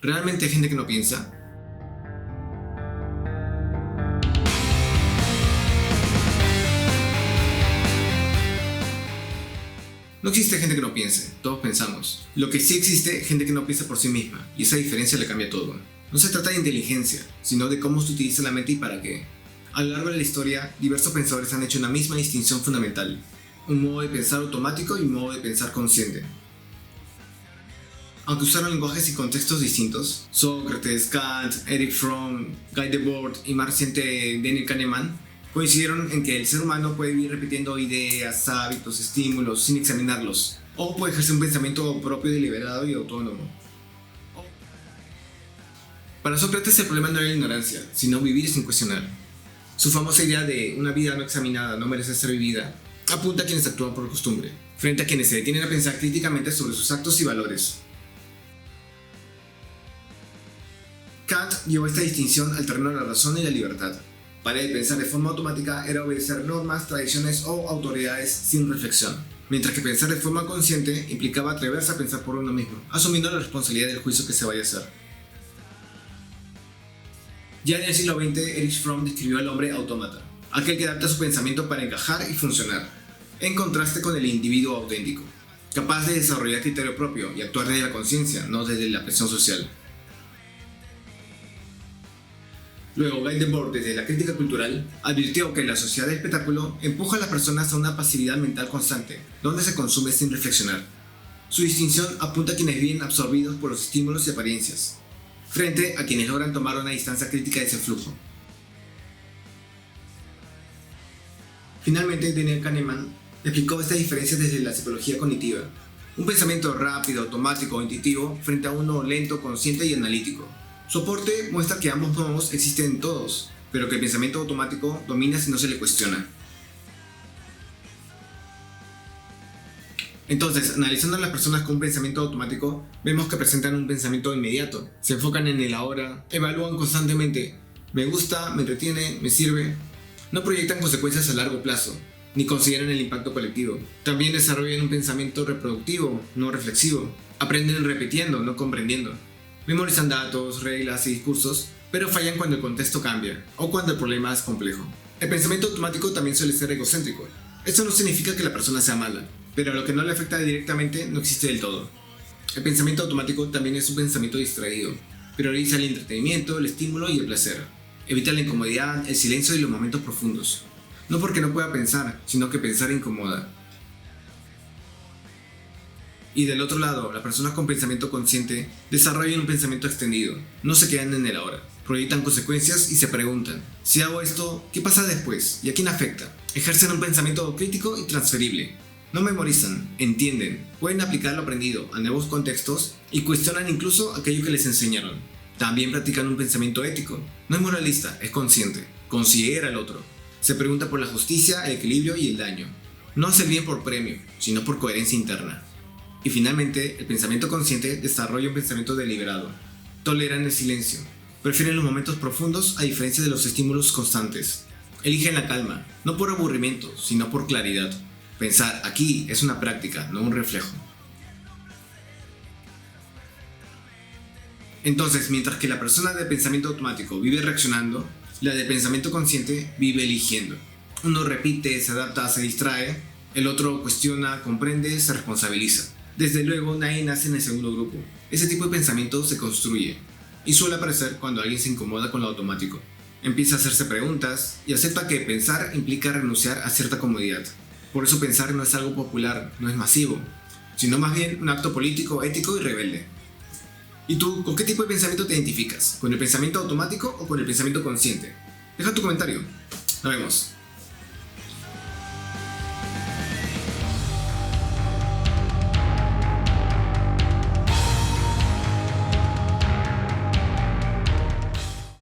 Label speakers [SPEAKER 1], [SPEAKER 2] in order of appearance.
[SPEAKER 1] ¿Realmente hay gente que no piensa? No existe gente que no piense, todos pensamos. Lo que sí existe es gente que no piensa por sí misma, y esa diferencia le cambia todo. No se trata de inteligencia, sino de cómo se utiliza la mente y para qué. A lo largo de la historia, diversos pensadores han hecho una misma distinción fundamental: un modo de pensar automático y un modo de pensar consciente. Aunque usaron lenguajes y contextos distintos, Sócrates, Kant, Erich Fromm, Guy Debord y más reciente Daniel Kahneman coincidieron en que el ser humano puede ir repitiendo ideas, hábitos, estímulos sin examinarlos, o puede ejercer un pensamiento propio, deliberado y autónomo. Para Sócrates el problema no era la ignorancia, sino vivir sin cuestionar. Su famosa idea de una vida no examinada no merece ser vivida apunta a quienes actúan por costumbre, frente a quienes se detienen a pensar críticamente sobre sus actos y valores. Kant llevó esta distinción al terreno de la razón y la libertad. Para él, pensar de forma automática era obedecer normas, tradiciones o autoridades sin reflexión, mientras que pensar de forma consciente implicaba atreverse a pensar por uno mismo, asumiendo la responsabilidad del juicio que se vaya a hacer. Ya en el siglo XX, Erich Fromm describió al hombre autómata, aquel que adapta su pensamiento para encajar y funcionar, en contraste con el individuo auténtico, capaz de desarrollar criterio propio y actuar desde la conciencia, no desde la presión social. Luego, Guy Debord, desde la crítica cultural, advirtió que la sociedad del espectáculo empuja a las personas a una pasividad mental constante, donde se consume sin reflexionar. Su distinción apunta a quienes viven absorbidos por los estímulos y apariencias, frente a quienes logran tomar una distancia crítica de ese flujo. Finalmente, Daniel Kahneman explicó esta diferencia desde la psicología cognitiva: un pensamiento rápido, automático o intuitivo frente a uno lento, consciente y analítico. Su aporte muestra que ambos modos existen en todos, pero que el pensamiento automático domina si no se le cuestiona. Entonces, analizando a las personas con un pensamiento automático, vemos que presentan un pensamiento inmediato, se enfocan en el ahora, evalúan constantemente: me gusta, me entretiene, me sirve. No proyectan consecuencias a largo plazo, ni consideran el impacto colectivo. También desarrollan un pensamiento reproductivo, no reflexivo. Aprenden repitiendo, no comprendiendo. Memorizan datos, reglas y discursos, pero fallan cuando el contexto cambia o cuando el problema es complejo. El pensamiento automático también suele ser egocéntrico. Esto no significa que la persona sea mala, pero lo que no le afecta directamente no existe del todo. El pensamiento automático también es un pensamiento distraído. Prioriza el entretenimiento, el estímulo y el placer. Evita la incomodidad, el silencio y los momentos profundos. No porque no pueda pensar, sino que pensar incomoda. Y del otro lado, las personas con pensamiento consciente desarrollan un pensamiento extendido. No se quedan en el ahora. Proyectan consecuencias y se preguntan: si hago esto, ¿qué pasa después? ¿Y a quién afecta? Ejercen un pensamiento crítico y transferible. No memorizan, entienden, pueden aplicar lo aprendido a nuevos contextos y cuestionan incluso aquello que les enseñaron. También practican un pensamiento ético. No es moralista, es consciente. Considera al otro. Se pregunta por la justicia, el equilibrio y el daño. No hace el bien por premio, sino por coherencia interna. Y finalmente, el pensamiento consciente desarrolla un pensamiento deliberado. Toleran el silencio. Prefieren los momentos profundos a diferencia de los estímulos constantes. Eligen la calma, no por aburrimiento, sino por claridad. Pensar aquí es una práctica, no un reflejo. Entonces, mientras que la persona de pensamiento automático vive reaccionando, la de pensamiento consciente vive eligiendo. Uno repite, se adapta, se distrae, el otro cuestiona, comprende, se responsabiliza. Desde luego, nadie nace en el segundo grupo. Ese tipo de pensamiento se construye, y suele aparecer cuando alguien se incomoda con lo automático. Empieza a hacerse preguntas y acepta que pensar implica renunciar a cierta comodidad. Por eso pensar no es algo popular, no es masivo, sino más bien un acto político, ético y rebelde. ¿Y tú, con qué tipo de pensamiento te identificas? ¿Con el pensamiento automático o con el pensamiento consciente? Deja tu comentario. Nos vemos.